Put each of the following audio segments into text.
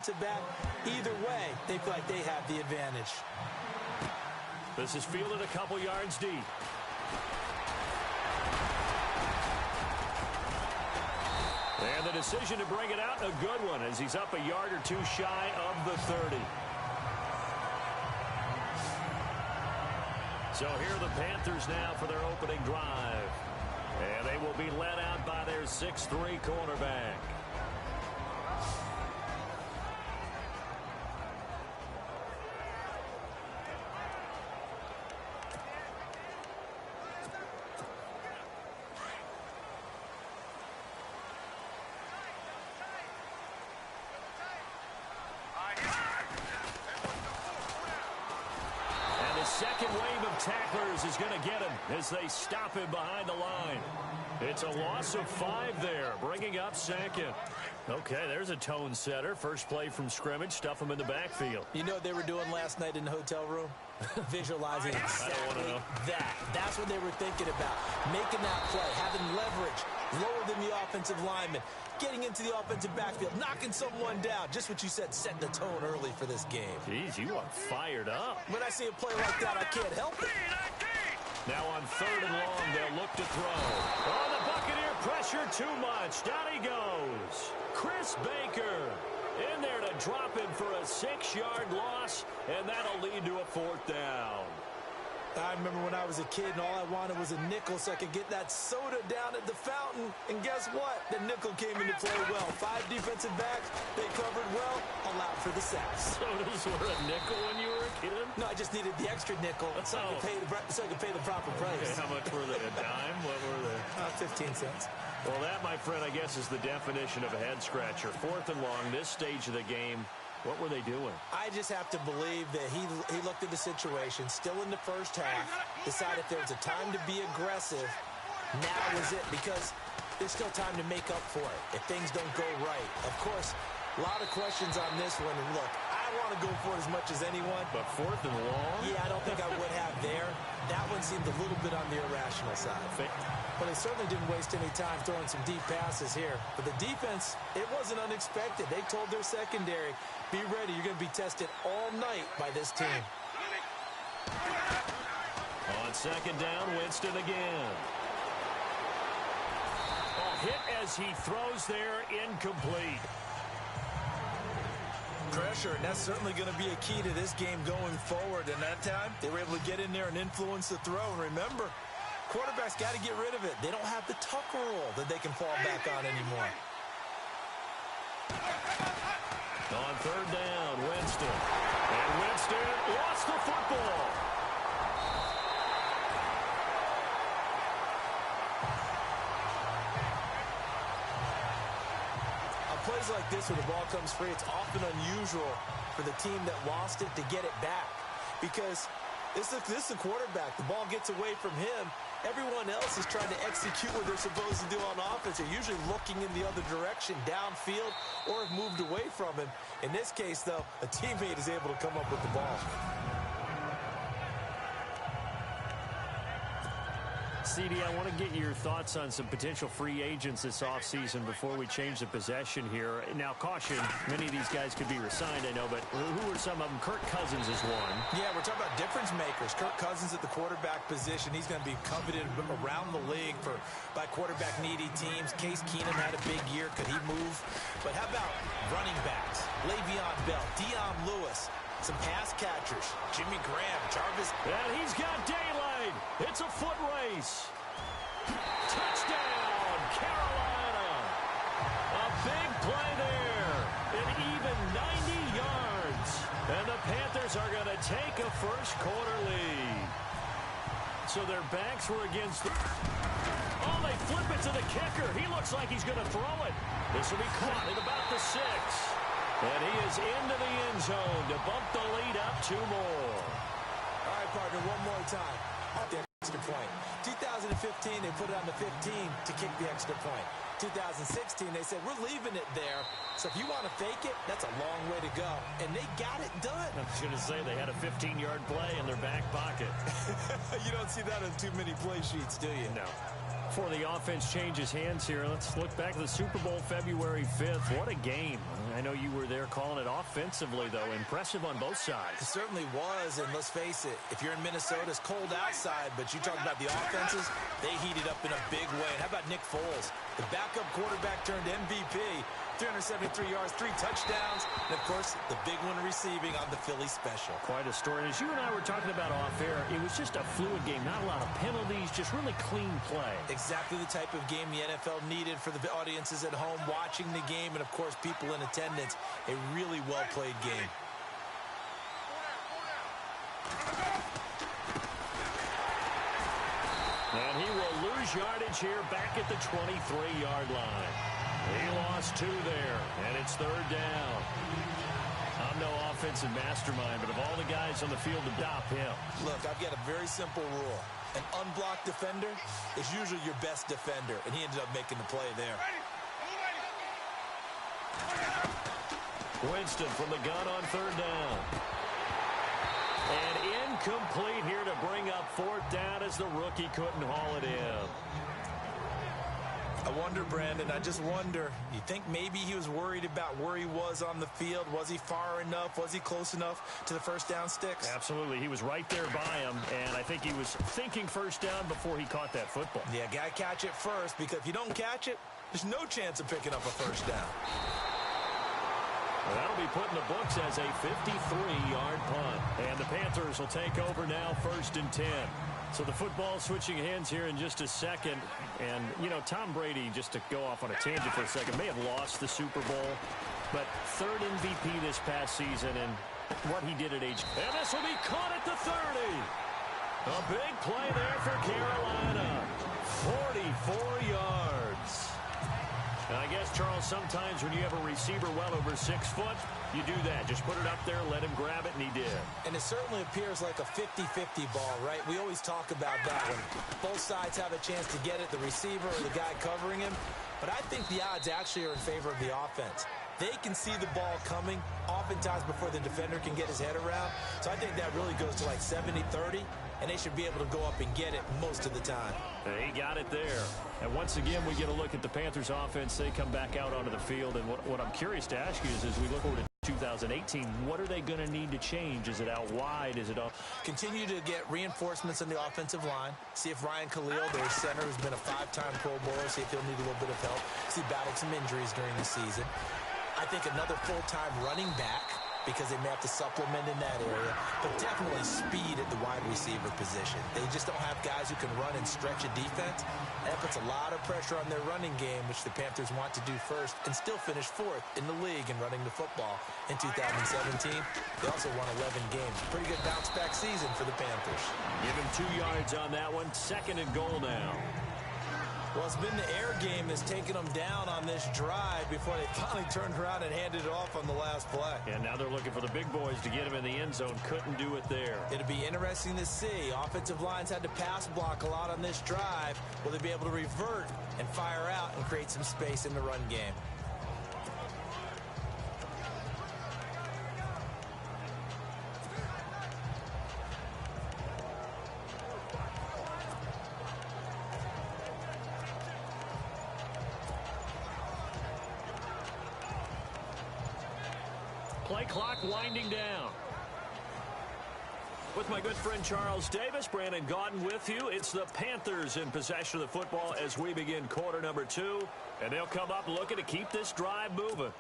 defensive back. Either way, they feel like they have the advantage. This is fielded a couple yards deep. And the decision to bring it out, a good one, as he's up a yard or two shy of the 30. So here are the Panthers now for their opening drive. And they will be led out by their 6'3" cornerback. Second wave of tacklers is going to get him as they stop him behind the line. It's a loss of 5 there, bringing up second. Okay, there's a tone setter. First play from scrimmage, stuff him in the backfield. You know what they were doing last night in the hotel room? Visualizing exactly that. That's what they were thinking about. Making that play, having leverage, lower than the offensive lineman, getting into the offensive backfield, knocking someone down. Just what you said, setting the tone early for this game. Jeez, you are fired up. When I see a play like that, I can't help it. Now on 3rd and long, they'll look to throw. Oh, the Buccaneer pressure too much. Down he goes. Chris Baker in there to drop him for a 6-yard loss, and that'll lead to a 4th down. I remember when I was a kid and all I wanted was a nickel so I could get that soda down at the fountain. And guess what? The nickel came into play well. 5 defensive backs, they covered well, allowed for the sacks. Sodas were a nickel when you were a kid? No, I just needed the extra nickel so I could pay the proper price. Okay, how much were they? A dime? What were they? 15 cents. Well, that, my friend, I guess is the definition of a head-scratcher. 4th and long, this stage of the game. What were they doing? I just have to believe that he looked at the situation, still in the first half, decided if there was a time to be aggressive, now is it, because there's still time to make up for it if things don't go right. Of course, a lot of questions on this one, and look, I want to go for it as much as anyone. But 4th and long? Yeah, I don't think I would have there. That one seemed a little bit on the irrational side. But they certainly didn't waste any time throwing some deep passes here. But the defense, it wasn't unexpected. They told their secondary, be ready. You're going to be tested all night by this team. On 2nd down, Winston again. Oh, hit as he throws there, incomplete. Pressure, and that's certainly going to be a key to this game going forward. And that time, they were able to get in there and influence the throw. And remember, quarterbacks got to get rid of it. They don't have the tucker roll that they can fall back on anymore. On 3rd down, Winston. And Winston lost the football. Plays like this where the ball comes free, it's often unusual for the team that lost it to get it back. Because this is the quarterback. The ball gets away from him. Everyone else is trying to execute what they're supposed to do on offense. They're usually looking in the other direction, downfield, or have moved away from him. In this case, though, a teammate is able to come up with the ball. CD, I want to get your thoughts on some potential free agents this offseason before we change the possession here. Now, caution, many of these guys could be resigned, I know, but who are some of them? Kirk Cousins is one. Yeah, we're talking about difference makers. Kirk Cousins at the quarterback position. He's going to be coveted around the league by quarterback-needy teams. Case Keenum had a big year. Could he move? But how about running backs? Le'Veon Bell, Dion Lewis, some pass catchers. Jimmy Graham, Jarvis. And he's got daylight. It's a foot race. Touchdown, Carolina. A big play there. An even 90 yards. And the Panthers are going to take a first-quarter lead. So their backs were against the... Oh, they flip it to the kicker. He looks like he's going to throw it. This will be caught at about the 6. And he is into the end zone to bump the lead up 2 more. All right, partner, one more time. Up the extra point. 2015, they put it on the 15 to kick the extra point. 2016, they said, we're leaving it there. So if you want to fake it, that's a long way to go. And they got it done. I was going to say, they had a 15-yard play in their back pocket. You don't see that on too many play sheets, do you? No. Before the offense changes hands here, let's look back at the Super Bowl February 5th. What a game. I know you were there calling it offensively, though. Impressive on both sides. It certainly was, and let's face it, if you're in Minnesota, it's cold outside, but you talk about the offenses, they heated up in a big way. And how about Nick Foles? The backup quarterback turned MVP, 373 yards, 3 touchdowns, and, of course, the big one receiving on the Philly special. Quite a story. As you and I were talking about off air, it was just a fluid game, not a lot of penalties, just really clean play. Exactly the type of game the NFL needed for the audiences at home watching the game and, of course, people in attendance. A really well-played game. And he will lose yardage here back at the 23-yard line. He lost 2 there, and it's 3rd down. I'm no offensive mastermind, but of all the guys on the field to stop him. Look, I've got a very simple rule. An unblocked defender is usually your best defender, and he ended up making the play there. Winston from the gun on 3rd down. And incomplete here to bring up 4th down as the rookie couldn't haul it in. I wonder, Brandon, I just wonder, you think maybe he was worried about where he was on the field? Was he far enough? Was he close enough to the first down sticks? Absolutely. He was right there by him, and I think he was thinking first down before he caught that football. Yeah, got to catch it first, because if you don't catch it, there's no chance of picking up a first down. Well, that'll be put in the books as a 53-yard punt. And the Panthers will take over now 1st and 10. So the football switching hands here in just a second. And, you know, Tom Brady, just to go off on a tangent for a second, may have lost the Super Bowl. But 3rd MVP this past season and what he did at age. And this will be caught at the 30. A big play there for Carolina. 44 yards. And I guess, Charles, sometimes when you have a receiver well over 6 foot, you do that. Just put it up there, let him grab it, and he did. And it certainly appears like a 50-50 ball, right? We always talk about that when both sides have a chance to get it, the receiver or the guy covering him. But I think the odds actually are in favor of the offense. They can see the ball coming oftentimes before the defender can get his head around. So I think that really goes to like 70-30, and they should be able to go up and get it most of the time. He got it there. And once again, we get a look at the Panthers offense. They come back out onto the field. And what I'm curious to ask you is, as we look forward to 2018, what are they going to need to change? Is it out wide? Is it up? Continue to get reinforcements on the offensive line. See if Ryan Khalil, their center, who's been a 5-time Pro Bowler, see if he'll need a little bit of help. He battled some injuries during the season. I think another full-time running back, because they may have to supplement in that area, but definitely speed at the wide receiver position. They just don't have guys who can run and stretch a defense. That puts a lot of pressure on their running game, which the Panthers want to do first, and still finish 4th in the league in running the football in 2017. They also won 11 games. Pretty good bounce-back season for the Panthers. Give him 2 yards on that one. 2nd and goal now. Well, it's been the air game that's taken them down on this drive before they finally turned around and handed it off on the last play. And now they're looking for the big boys to get him in the end zone. Couldn't do it there. It'll be interesting to see. Offensive lines had to pass block a lot on this drive. Will they be able to revert and fire out and create some space in the run game? Play clock winding down. With my good friend Charles Davis, Brandon Gaudin with you. It's the Panthers in possession of the football as we begin quarter number 2. And they'll come up looking to keep this drive moving.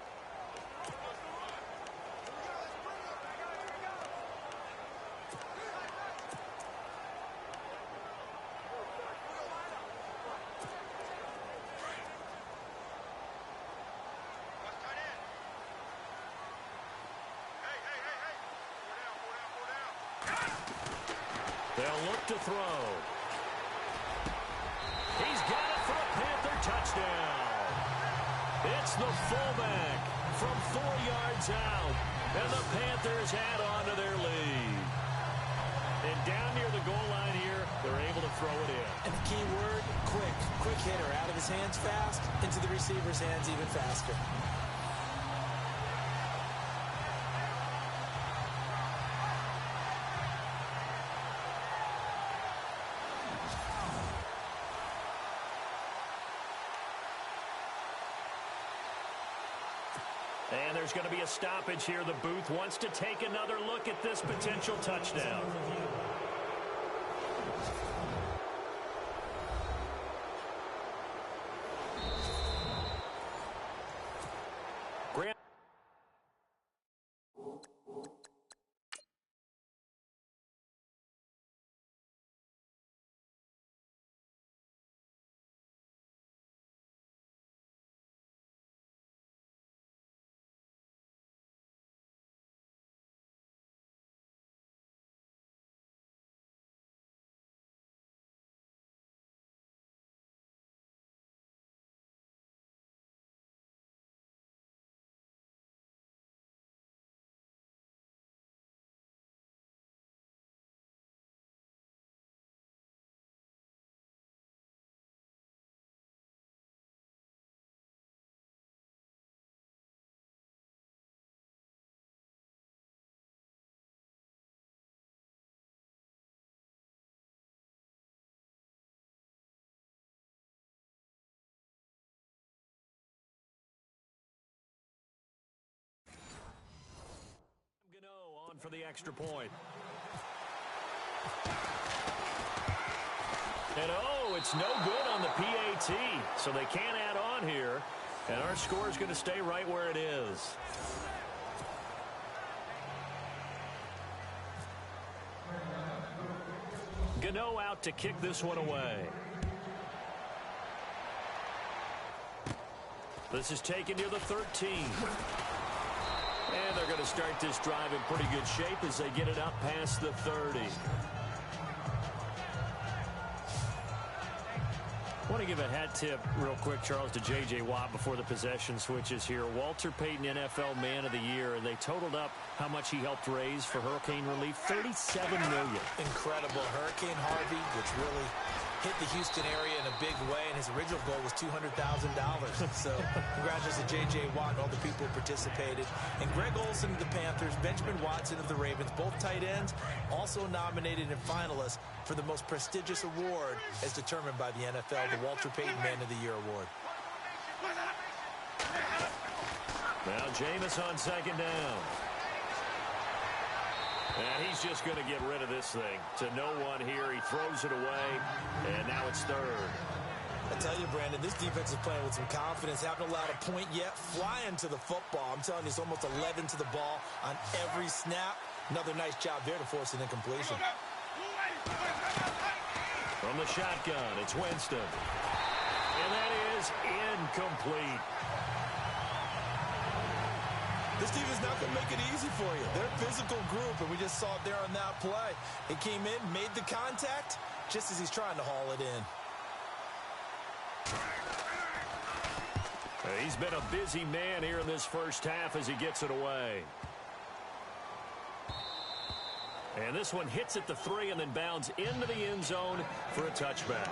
They'll look to throw. He's got it for a Panther touchdown. It's the fullback from 4 yards out. And the Panthers add on to their lead. And down near the goal line here, they're able to throw it in. And the key word, quick. Quick hitter, out of his hands fast, into the receiver's hands even faster. And there's going to be a stoppage here. The booth wants to take another look at this potential touchdown. On for the extra point. And oh, it's no good on the PAT, so they can't add on here, and our score is going to stay right where it is. Gano out to kick this one away. This is taken near the 13. And they're going to start this drive in pretty good shape as they get it up past the 30. I want to give a hat tip real quick, Charles, to J.J. Watt before the possession switches here. Walter Payton, NFL Man of the Year, and they totaled up how much he helped raise for hurricane relief, $37 million. Incredible. Hurricane Harvey, which really hit the Houston area in a big way, and his original goal was $200,000. So congratulations to J.J. Watt and all the people who participated. And Greg Olsen of the Panthers, Benjamin Watson of the Ravens, both tight ends, also nominated and finalists for the most prestigious award as determined by the NFL, the Walter Payton Man of the Year Award. Now Jameis on second down. And he's just going to get rid of this thing. To no one here. He throws it away, and now it's third. I tell you, Brandon, this defense is playing with some confidence. Haven't allowed a point yet. Flying to the football. I'm telling you, it's almost 11 to the ball on every snap. Another nice job there to force an incompletion. From the shotgun, it's Winston. And that is incomplete. This team is not going to make it easy for you. They're a physical group, and we just saw it there on that play. He came in, made the contact, just as he's trying to haul it in. He's been a busy man here in this first half as he gets it away. And this one hits at the 3 and then bounds into the end zone for a touchback.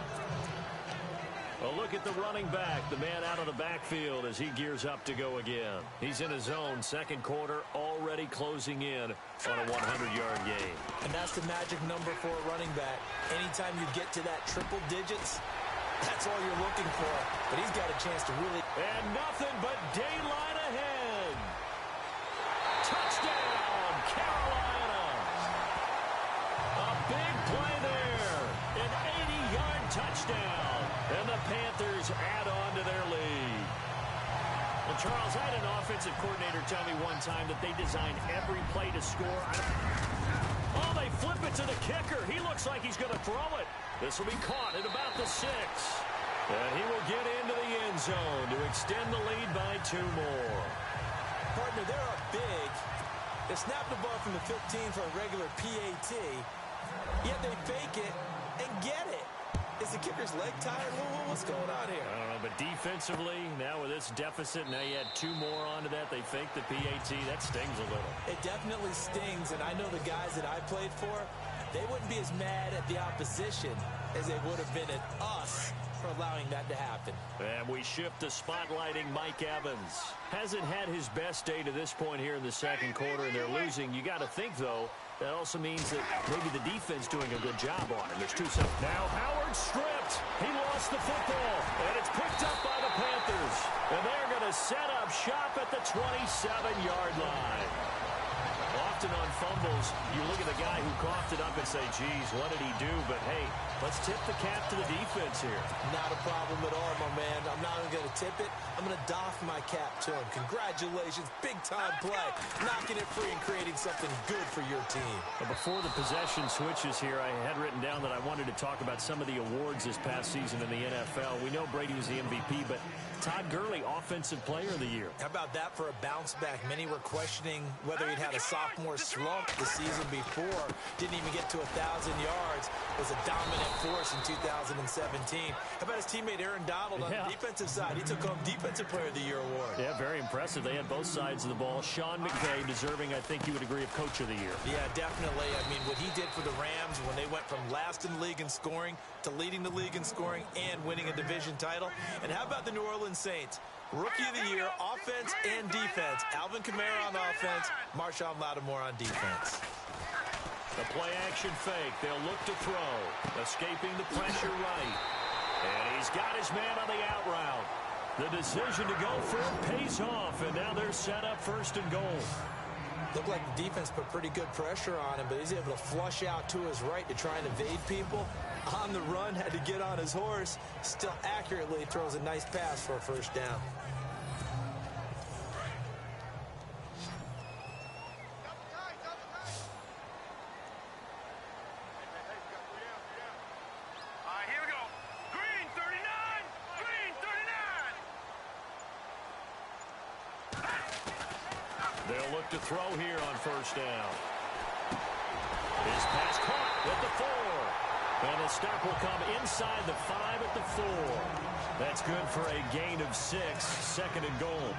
A look at the running back, the man out of the backfield as he gears up to go again. He's in his zone, second quarter, already closing in on a 100-yard game. And that's the magic number for a running back. Anytime you get to that triple digits, that's all you're looking for. But he's got a chance to really... And nothing but daylight ahead. Touchdown, Carolina. A big play there. An 80-yard touchdown. And the Panthers add on to their lead. Well, Charles, I had an offensive coordinator tell me one time that they design every play to score. Oh, they flip it to the kicker. He looks like he's going to throw it. This will be caught at about the 6. And he will get into the end zone to extend the lead by 2 more. Partner, they're up big. They snap the ball from the 15 for a regular PAT, yet they fake it and get it. Is the kicker's leg tired? What's going on here? I don't know, but defensively, now with this deficit, now you add 2 more onto that. They fake the PAT. That stings a little. It definitely stings, and I know the guys that I played for, they wouldn't be as mad at the opposition as they would have been at us for allowing that to happen. And we shift to spotlighting Mike Evans. Hasn't had his best day to this point here in the second quarter, and they're losing. You got to think, though, That also means that maybe the defense doing a good job on him. There's 2 seconds. Now Howard stripped. He lost the football, and it's picked up by the Panthers. And they're going to set up shop at the 27-yard line. Often on fumbles, you look at the guy who coughed it up and say, geez, what did he do? But, hey, let's tip the cap to the defense here. Not a problem at all, my man. I'm not even going to tip it. I'm going to doff my cap to him. Congratulations. Big-time play. Knocking it free and creating something good for your team. But before the possession switches here, I had written down that I wanted to talk about some of the awards this past season in the NFL. We know Brady was the MVP, but Todd Gurley, Offensive Player of the Year. How about that for a bounce back? Many were questioning whether he'd had a sophomore slump the season before. Didn't even get to 1,000 yards. Was a dominant force in 2017. How about his teammate Aaron Donald on the defensive side? He took home Defensive Player of the Year award. Yeah, very impressive. They had both sides of the ball. Sean McVay deserving, I think you would agree, of Coach of the Year. Yeah, definitely. I mean, what he did for the Rams when they went from last in the league in scoring to leading the league in scoring and winning a division title. And how about the New Orleans Saints? Rookie of the Year, offense and defense. Alvin Kamara on offense, Marshawn Lattimore on defense. The play-action fake. They'll look to throw. Escaping the pressure right. And he's got his man on the out route. The decision to go for it pays off, and now they're set up 1st and goal. Looked like the defense put pretty good pressure on him, but he's able to flush out to his right to try and evade people. On the run, had to get on his horse. Still accurately throws a nice pass for a 1st down. They'll look to throw here on 1st down. His pass caught at the 4. And the stop will come inside the 5 at the 4. That's good for a gain of 6, 2nd and goal.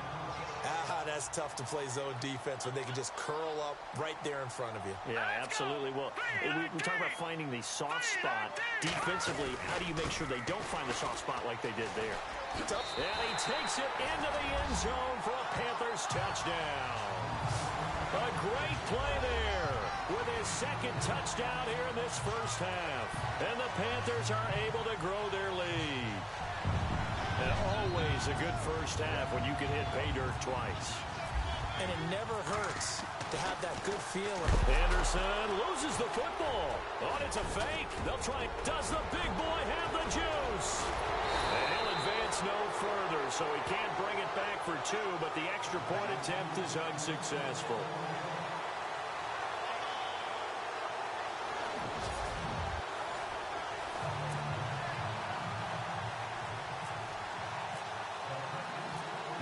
That's tough to play zone defense when they can just curl up right there in front of you. Yeah, absolutely. Well, we talk about finding the soft spot. Defensively, how do you make sure they don't find the soft spot like they did there? Tough. And he takes it into the end zone for a Panthers touchdown. A great play there with his 2nd touchdown here in this 1st half. And the Panthers are able to grow their lead. And always a good 1st half when you can hit pay dirt twice. And it never hurts to have that good feeling. Anderson loses the football. Oh, it's a fake. They'll try. Does the big boy have the juice? And he'll advance no further, so he can't bring it back for 2, but the extra point attempt is unsuccessful.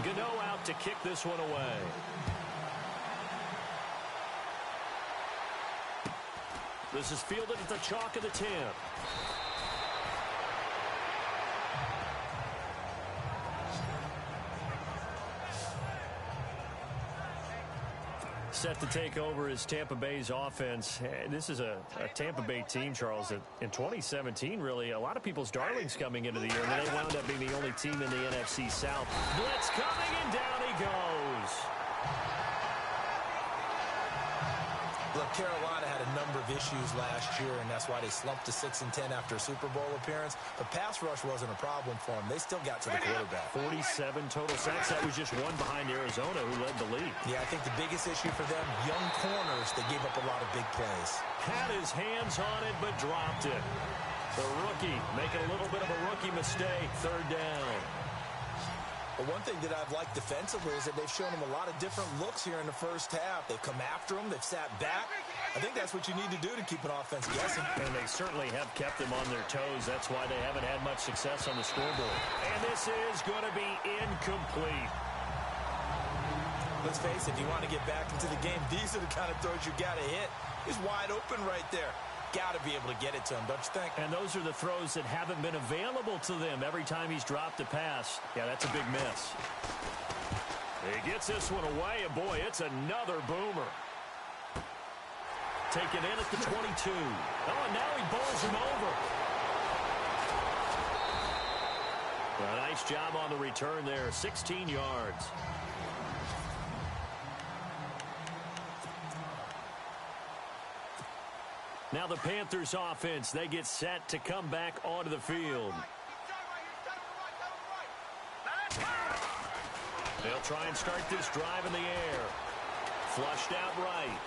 Gano out to kick this one away. This is fielded at the chalk of the 10. Set to take over is Tampa Bay's offense. This is a Tampa Bay team, Charles, that in 2017, really, a lot of people's darlings coming into the year, and they wound up being the only team in the NFC South. Blitz coming, and down he goes. Look, Carolina had a number of issues last year, and that's why they slumped to 6-10 after a Super Bowl appearance. But pass rush wasn't a problem for them. They still got to the quarterback. 47 total sacks. That was just one behind Arizona, who led the league. Yeah, I think the biggest issue for them, young corners, they gave up a lot of big plays. Had his hands on it, but dropped it. The rookie making a little bit of a rookie mistake. 3rd down. But one thing that I've liked defensively is that they've shown them a lot of different looks here in the 1st half. They've come after them. They've sat back. I think that's what you need to do to keep an offense guessing. And they certainly have kept them on their toes. That's why they haven't had much success on the scoreboard. And this is going to be incomplete. Let's face it, if you want to get back into the game, these are the kind of throws you got to hit. He's wide open right there. Got to be able to get it to him, don't you think? And those are the throws that haven't been available to them every time he's dropped a pass. Yeah, that's a big miss. He gets this one away, and boy, it's another boomer. Taken in at the 22. Oh, and now he bowls him over. A nice job on the return there, 16 yards. Now the Panthers offense, they get set to come back onto the field. They'll try and start this drive in the air. Flushed out right.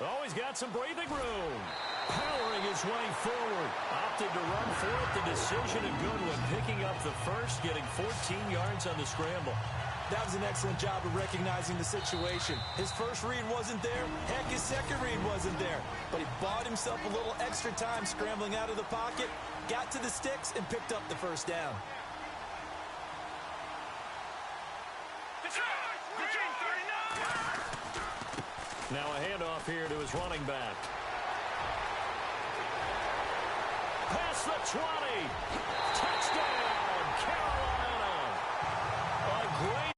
Oh, he's got some breathing room. Powering his way forward. Opted to run for it. The decision a good one. Picking up the first, getting 14 yards on the scramble. That was an excellent job of recognizing the situation. His first read wasn't there. Heck, his second read wasn't there. But he bought himself a little extra time scrambling out of the pocket, got to the sticks, and picked up the first down. Now a handoff here to his running back. Past the 20. Touchdown, Carolina. A great